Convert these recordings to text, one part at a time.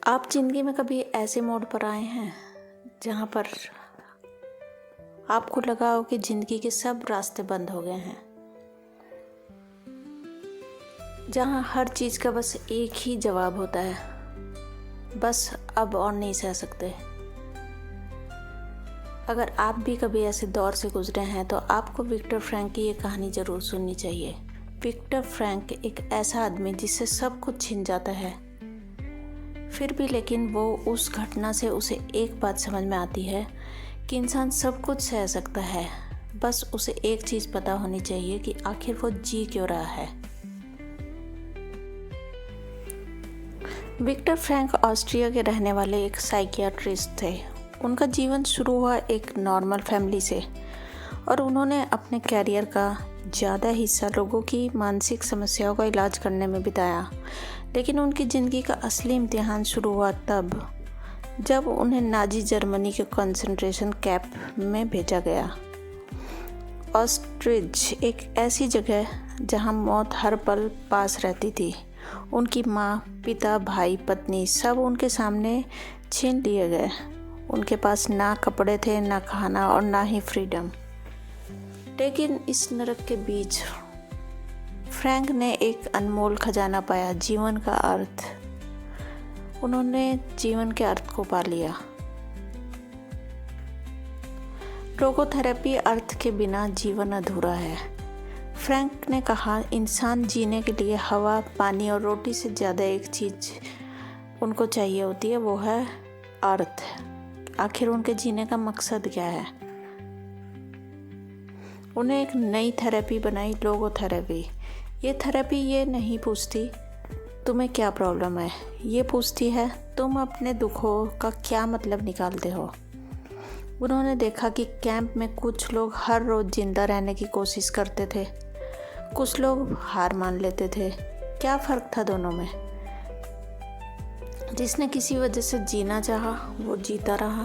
आप ज़िंदगी में कभी ऐसे मोड़ पर आए हैं जहाँ पर आपको लगा हो कि ज़िंदगी के सब रास्ते बंद हो गए हैं, जहाँ हर चीज़ का बस एक ही जवाब होता है, बस अब और नहीं सह सकते। अगर आप भी कभी ऐसे दौर से गुजरे हैं तो आपको विक्टर फ्रैंक की ये कहानी ज़रूर सुननी चाहिए। विक्टर फ्रैंक एक ऐसा आदमी जिससे सब कुछ छिन जाता है, फिर भी लेकिन वो उस घटना से उसे एक बात समझ में आती है कि इंसान सब कुछ सह सकता है, बस उसे एक चीज़ पता होनी चाहिए कि आखिर वो जी क्यों रहा है। विक्टर फ्रैंक ऑस्ट्रिया के रहने वाले एक साइकियाट्रिस्ट थे। उनका जीवन शुरू हुआ एक नॉर्मल फैमिली से और उन्होंने अपने कैरियर का ज़्यादा हिस्सा लोगों की मानसिक समस्याओं का इलाज करने में बिताया। लेकिन उनकी ज़िंदगी का असली इम्तिहान शुरू हुआ तब जब उन्हें नाजी जर्मनी के कंसंट्रेशन कैंप में भेजा गया। ऑस्ट्रिच एक ऐसी जगह जहां मौत हर पल पास रहती थी। उनकी माँ, पिता, भाई, पत्नी सब उनके सामने छीन लिए गए। उनके पास ना कपड़े थे, ना खाना और ना ही फ्रीडम। लेकिन इस नरक के बीच फ्रैंक ने एक अनमोल खजाना पाया, जीवन का अर्थ। उन्होंने जीवन के अर्थ को पा लिया। लोगोथेरेपी अर्थ के बिना जीवन अधूरा है। फ्रैंक ने कहा, इंसान जीने के लिए हवा, पानी और रोटी से ज़्यादा एक चीज़ उनको चाहिए होती है, वो है अर्थ। आखिर उनके जीने का मकसद क्या है? उन्हें एक नई थेरेपी बनाई, लोगोथेरेपी। ये थेरेपी ये नहीं पूछती तुम्हें क्या प्रॉब्लम है, ये पूछती है तुम अपने दुखों का क्या मतलब निकालते हो। उन्होंने देखा कि कैंप में कुछ लोग हर रोज़ जिंदा रहने की कोशिश करते थे, कुछ लोग हार मान लेते थे। क्या फ़र्क था दोनों में? जिसने किसी वजह से जीना चाहा वो जीता रहा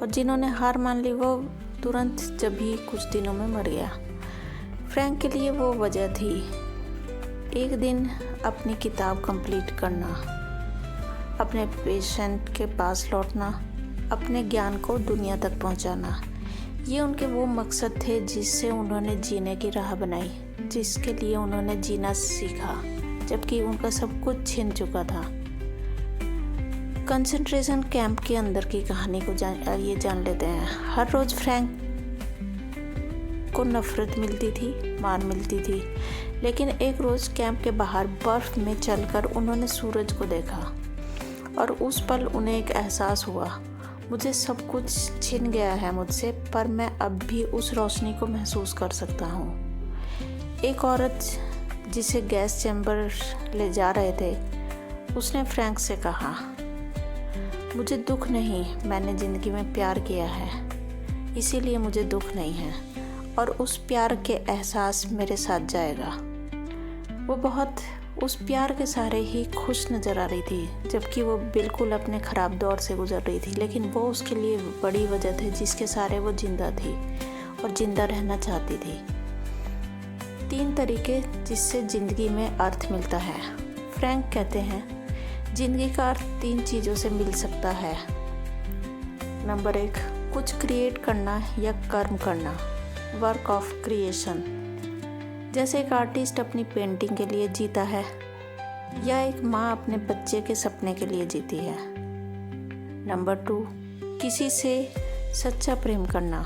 और जिन्होंने हार मान ली वो तुरंत जब ही कुछ दिनों में मर गया। फ्रैंक के लिए वो वजह थी एक दिन अपनी किताब कंप्लीट करना, अपने पेशेंट के पास लौटना, अपने ज्ञान को दुनिया तक पहुंचाना। ये उनके वो मकसद थे जिससे उन्होंने जीने की राह बनाई, जिसके लिए उन्होंने जीना सीखा जबकि उनका सब कुछ छिन चुका था। कंसंट्रेशन कैंप के अंदर की कहानी को जान लेते हैं। हर रोज़ फ्रैंक को नफरत मिलती थी, मार मिलती थी, लेकिन एक रोज़ कैंप के बाहर बर्फ़ में चलकर उन्होंने सूरज को देखा और उस पल उन्हें एक एहसास हुआ, मुझे सब कुछ छिन गया है मुझसे, पर मैं अब भी उस रोशनी को महसूस कर सकता हूँ। एक औरत जिसे गैस चैम्बर ले जा रहे थे, उसने फ्रैंक से कहा, मुझे दुख नहीं, मैंने ज़िंदगी में प्यार किया है, इसीलिए मुझे दुख नहीं है और उस प्यार के एहसास मेरे साथ जाएगा। वो बहुत उस प्यार के सहारे ही खुश नज़र आ रही थी, जबकि वो बिल्कुल अपने ख़राब दौर से गुजर रही थी, लेकिन वो उसके लिए बड़ी वजह थी जिसके सहारे वो जिंदा थी और ज़िंदा रहना चाहती थी। 3 तरीके जिससे ज़िंदगी में अर्थ मिलता है। फ्रैंक कहते हैं ज़िंदगी का अर्थ 3 चीज़ों से मिल सकता है। नंबर 1, कुछ क्रिएट करना या कर्म करना, वर्क ऑफ क्रिएशन। जैसे एक आर्टिस्ट अपनी पेंटिंग के लिए जीता है या एक माँ अपने बच्चे के सपने के लिए जीती है। नंबर 2, किसी से सच्चा प्रेम करना,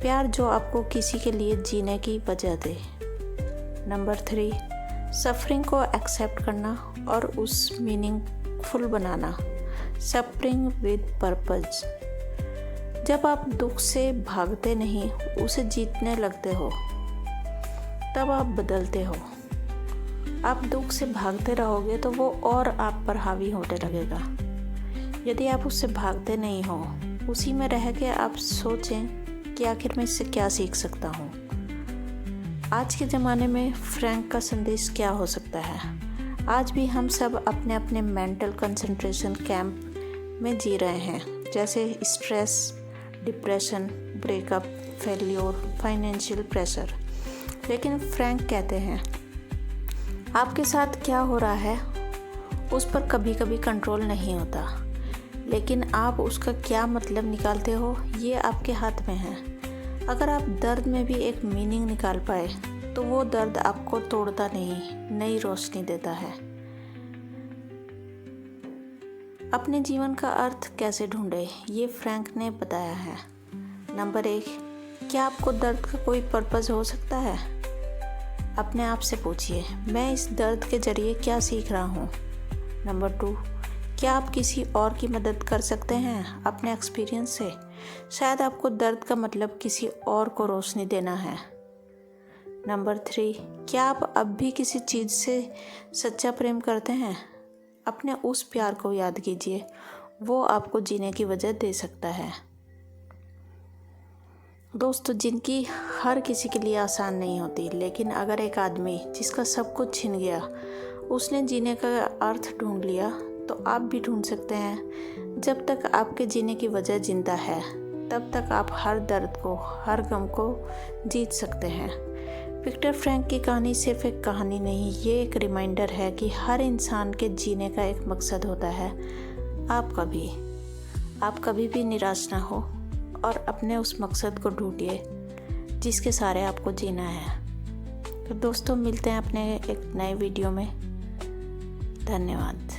प्यार जो आपको किसी के लिए जीने की वजह दे। नंबर 3, सफरिंग को एक्सेप्ट करना और उस meaningful banana, suffering with purpose. जब आप दुख से भागते नहीं, उसे जीतने लगते हो, तब आप बदलते हो। आप दुख से भागते रहोगे तो वो और आप पर हावी होने लगेगा। यदि आप उससे भागते नहीं हो, उसी में रह के आप सोचें कि आखिर मैं इससे क्या सीख सकता हूँ। आज के ज़माने में फ्रैंक का संदेश क्या हो सकता है? आज भी हम सब अपने अपने मेंटल कंसंट्रेशन कैंप में जी रहे हैं, जैसे stress, depression, breakup, failure, financial pressure. लेकिन फ्रैंक कहते हैं आपके साथ क्या हो रहा है उस पर कभी कभी कंट्रोल नहीं होता, लेकिन आप उसका क्या मतलब निकालते हो ये आपके हाथ में है। अगर आप दर्द में भी एक मीनिंग निकाल पाए तो वो दर्द आपको तोड़ता नहीं, नई रोशनी देता है। अपने जीवन का अर्थ कैसे ढूंढे ये फ्रैंक ने बताया है। नंबर 1, क्या आपको दर्द का कोई पर्पस हो सकता है? अपने आप से पूछिए, मैं इस दर्द के जरिए क्या सीख रहा हूँ। नंबर 2, क्या आप किसी और की मदद कर सकते हैं अपने एक्सपीरियंस से? शायद आपको दर्द का मतलब किसी और को रोशनी देना है। नंबर 3, क्या आप अब भी किसी चीज़ से सच्चा प्रेम करते हैं? अपने उस प्यार को याद कीजिए, वो आपको जीने की वजह दे सकता है। दोस्तों, जिंदगी हर किसी के लिए आसान नहीं होती, लेकिन अगर एक आदमी जिसका सब कुछ छिन गया, उसने जीने का अर्थ ढूंढ लिया, तो आप भी ढूंढ सकते हैं। जब तक आपके जीने की वजह जिंदा है, तब तक आप हर दर्द को, हर गम को जीत सकते हैं। विक्टर फ्रैंक की कहानी सिर्फ एक कहानी नहीं, ये एक रिमाइंडर है कि हर इंसान के जीने का एक मकसद होता है। आप कभी भी निराश ना हो और अपने उस मकसद को ढूंढिए जिसके सहारे आपको जीना है। तो दोस्तों, मिलते हैं अपने एक नए वीडियो में। धन्यवाद।